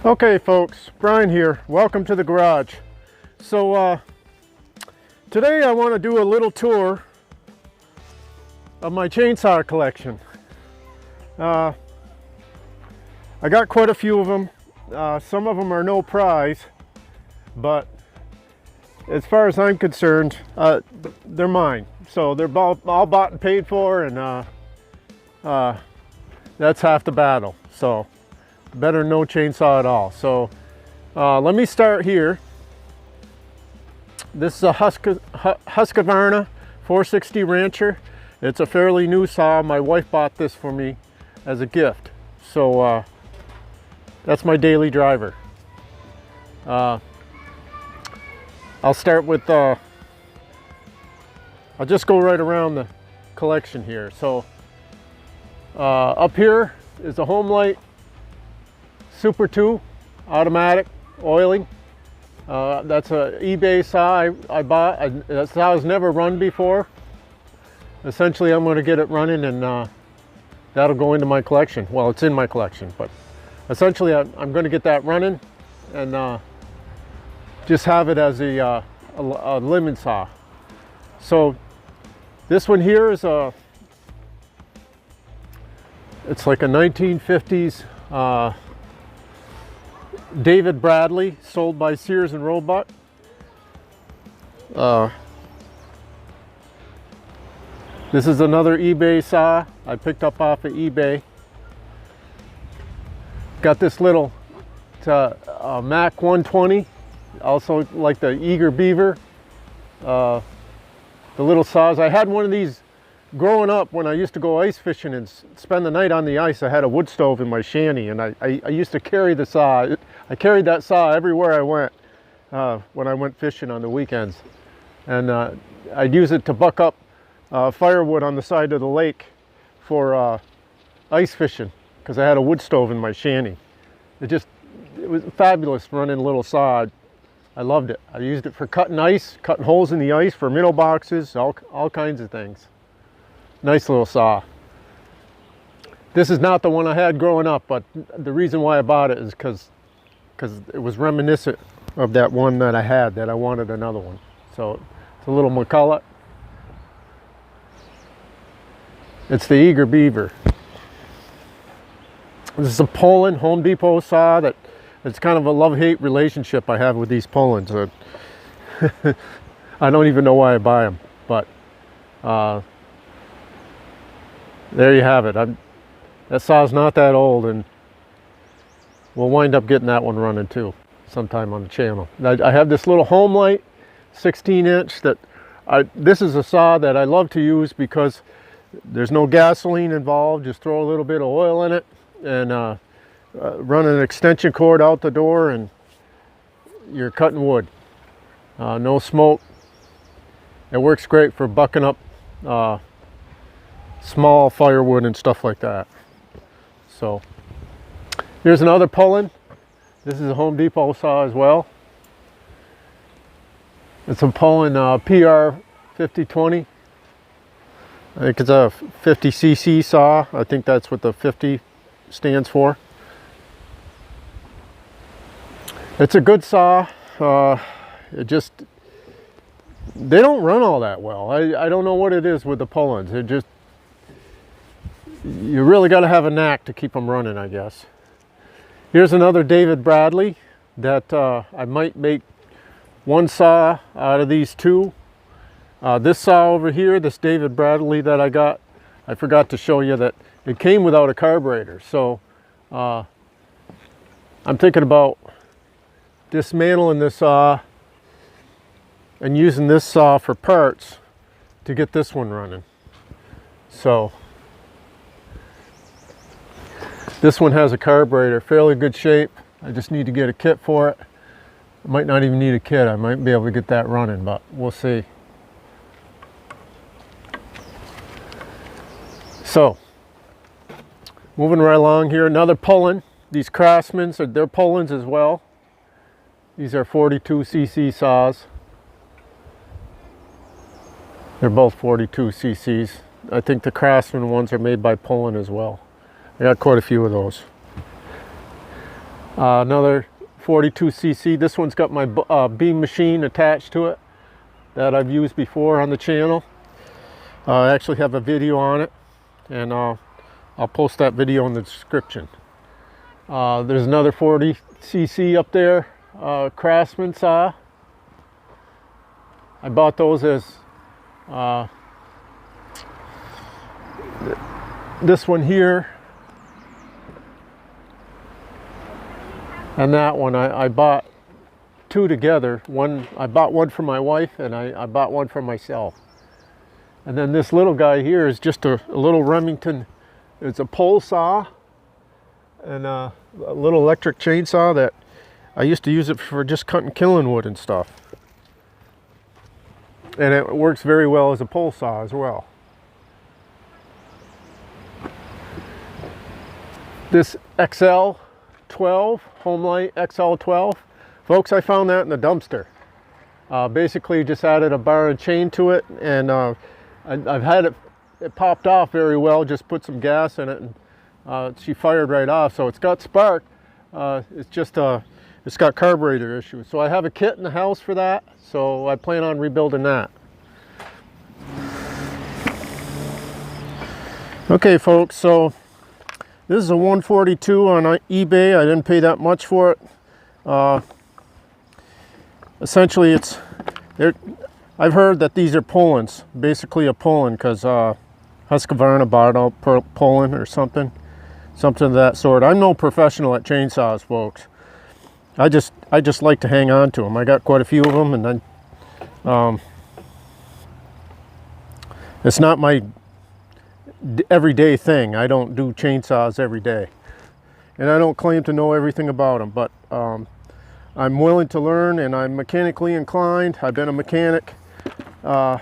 Okay folks, Brian here. Welcome to the garage. So today I want to do a little tour of my chainsaw collection. I got quite a few of them. Some of them are no prize, but as far as I'm concerned, they're mine. So they're all bought and paid for, and that's half the battle. So better no chainsaw at all. So let me start here. This is a Husqvarna 460 Rancher. It's a fairly new saw. My wife bought this for me as a gift. So that's my daily driver. I'll start with, I'll just go right around the collection here. So up here is a Homelight Super 2 automatic oiling. That's a eBay saw I bought. That saw has never run before. Essentially, I'm going to get it running, and that'll go into my collection. Well, it's in my collection, but essentially I'm going to get that running and just have it as a lemon saw. So this one here is it's like a 1950s David Bradley, sold by Sears and Roebuck. This is another eBay saw I picked up off of eBay. Got this little Mac 120, also like the Eager Beaver. The little saws. I had one of these growing up when I used to go ice fishing and spend the night on the ice. I had a wood stove in my shanty, and I used to carry the saw. I carried that saw everywhere I went when I went fishing on the weekends. And I'd use it to buck up firewood on the side of the lake for ice fishing, because I had a wood stove in my shanty. It was fabulous running a little saw. I loved it. I used it for cutting ice, cutting holes in the ice for minnow boxes, all kinds of things. Nice little saw. This is not the one I had growing up, but the reason why I bought it is because it was reminiscent of that one that I had, that I wanted another one. So it's a little McCulloch. It's the Eager Beaver. This is a Poland Home Depot saw that it's kind of a love-hate relationship I have with these Polands. I don't even know why I buy them, but there you have it. That saw's not that old, and we'll wind up getting that one running too sometime on the channel. I have this little Homelight 16-inch that this is a saw that I love to use because there's no gasoline involved. Just throw a little bit of oil in it and run an extension cord out the door, and you're cutting wood. No smoke. It works great for bucking up small firewood and stuff like that. So here's another Poland. This is a Home Depot saw as well. It's a Poland PR 5020. I think it's a 50cc saw. I think that's what the 50 stands for. It's a good saw. They don't run all that well. I don't know what it is with the Polands. You really got to have a knack to keep them running, I guess. Here's another David Bradley that I might make one saw out of these two. This saw over here, this David Bradley that I got, I forgot to show you that it came without a carburetor. So I'm thinking about dismantling this saw and using this saw for parts to get this one running. So this one has a carburetor, fairly good shape. I just need to get a kit for it. I might not even need a kit. I might be able to get that running, but we'll see. So, moving right along here, another Poland. These Craftsmans, they're Polands as well. These are 42cc saws. They're both 42 cc's. I think the Craftsman ones are made by Poland as well. I got quite a few of those. Another 42cc. This one's got my beam machine attached to it that I've used before on the channel. I actually have a video on it, and I'll post that video in the description. There's another 40cc up there, Craftsman saw. I bought those as this one here and that one. I bought two together. I bought one for my wife, and I bought one for myself. And then this little guy here is just a little Remington. It's a pole saw and a little electric chainsaw that I used to use it for just cutting killing wood and stuff. And it works very well as a pole saw as well. This XL12, Homelight XL12. Folks, I found that in the dumpster. Basically just added a bar and chain to it, and I've had it popped off very well. Just put some gas in it, and she fired right off. So it's got spark. It's just it's got carburetor issues. So I have a kit in the house for that. So I plan on rebuilding that. Okay, folks. So this is a 142 on eBay. I didn't pay that much for it. Essentially, I've heard that these are Poland's, basically a Poland, because Husqvarna bought out Poland or something of that sort. I'm no professional at chainsaws, folks. I just like to hang on to them. I got quite a few of them, and then it's not my everyday thing. I don't do chainsaws every day, and I don't claim to know everything about them, but I'm willing to learn, and I'm mechanically inclined. I've been a mechanic for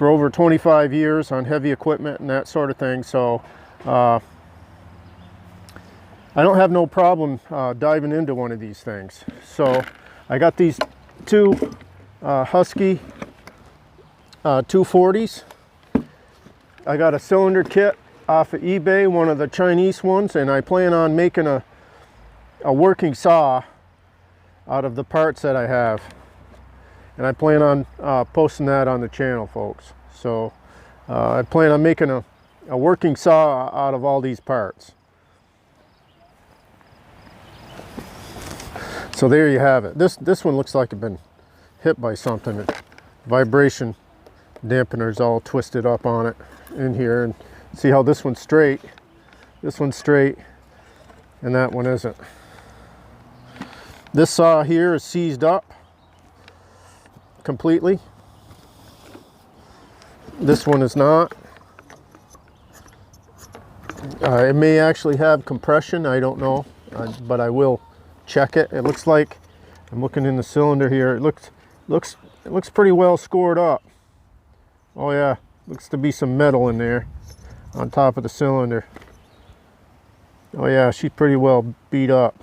over 25 years on heavy equipment and that sort of thing, so I don't have no problem diving into one of these things. So I got these two Husky 240s. I got a cylinder kit off of eBay, one of the Chinese ones, and I plan on making a working saw out of the parts that I have. And I plan on posting that on the channel, folks. So I plan on making a working saw out of all these parts. So there you have it. This one looks like it's been hit by something. Vibration dampener's all twisted up on it in here, and see how this one's straight, and that one isn't. This saw here is seized up completely. This one is not. It may actually have compression, I don't know, but I will check it. It looks like, I'm looking in the cylinder here, it looks pretty well scored up. Oh yeah, looks to be some metal in there on top of the cylinder. Oh yeah, she's pretty well beat up.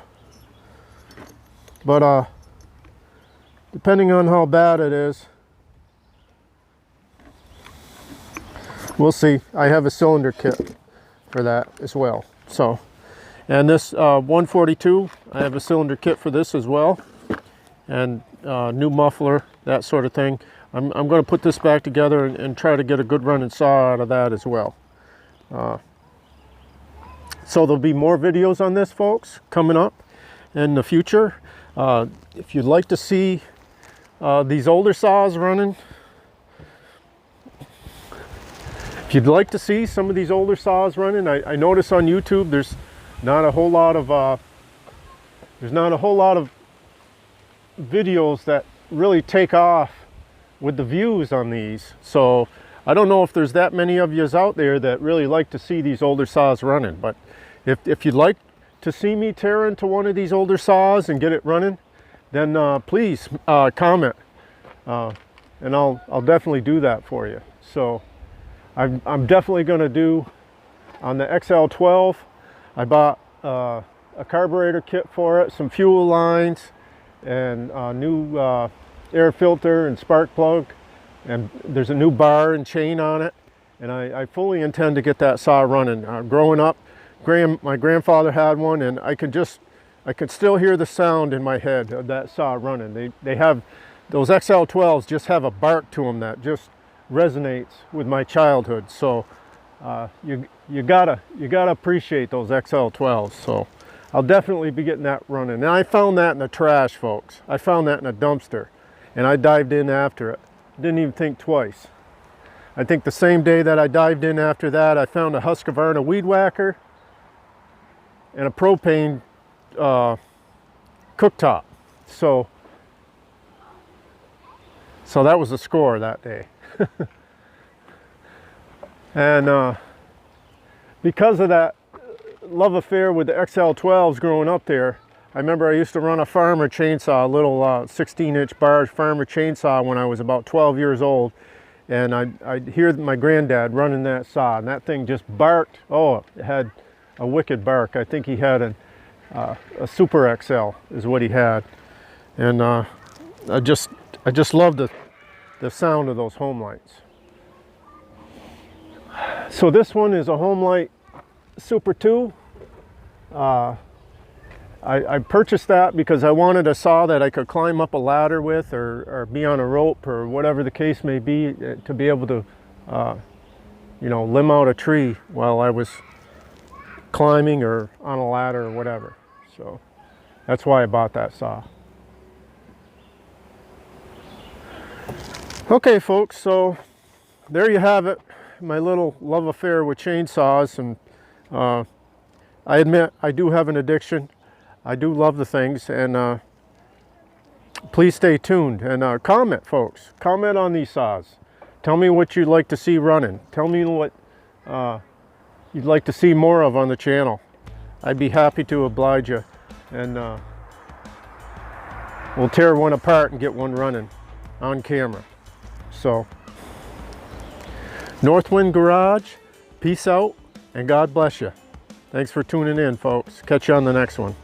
But depending on how bad it is, we'll see. I have a cylinder kit for that as well. So, and this 142, I have a cylinder kit for this as well, and new muffler, that sort of thing. I'm going to put this back together and try to get a good running saw out of that as well. So there'll be more videos on this, folks, coming up in the future. If you'd like to see these older saws running, if you'd like to see some of these older saws running, I notice on YouTube there's not a whole lot of videos that really take off with the views on these. So I don't know if there's that many of you out there that really like to see these older saws running, but if you'd like to see me tear into one of these older saws and get it running, then please comment, and I'll definitely do that for you. So I'm definitely going to do on the XL12. I bought a carburetor kit for it, some fuel lines, and a new air filter and spark plug, and there's a new bar and chain on it, and I fully intend to get that saw running. Growing up, my grandfather had one, and I could just I could still hear the sound in my head of that saw running. They have, those XL12s just have a bark to them that just resonates with my childhood. So you gotta appreciate those XL12s. So I'll definitely be getting that running. And I found that in the trash, folks. I found that in a dumpster, and I dived in after it. Didn't even think twice. I think the same day that I dived in after that, I found a Husqvarna weed whacker and a propane cooktop. So that was the score that day. And because of that love affair with the XL12s growing up there, I remember I used to run a farmer chainsaw, a little 16-inch barge farmer chainsaw when I was about 12 years old. And I'd hear my granddad running that saw, and that thing just barked. Oh, it had a wicked bark. I think he had a Super XL is what he had. And I just loved the sound of those home lights. So this one is a Home Light Super 2. I purchased that because I wanted a saw that I could climb up a ladder with, or be on a rope, or whatever the case may be, to be able to you know, limb out a tree while I was climbing or on a ladder or whatever. So that's why I bought that saw. Okay folks, so there you have it, my little love affair with chainsaws. And I admit I do have an addiction. I do love the things, and please stay tuned and comment, folks. Comment on these saws. Tell me what you'd like to see running. Tell me what you'd like to see more of on the channel. I'd be happy to oblige you, and we'll tear one apart and get one running on camera. So, Northwind Garage, peace out, and God bless you. Thanks for tuning in, folks. Catch you on the next one.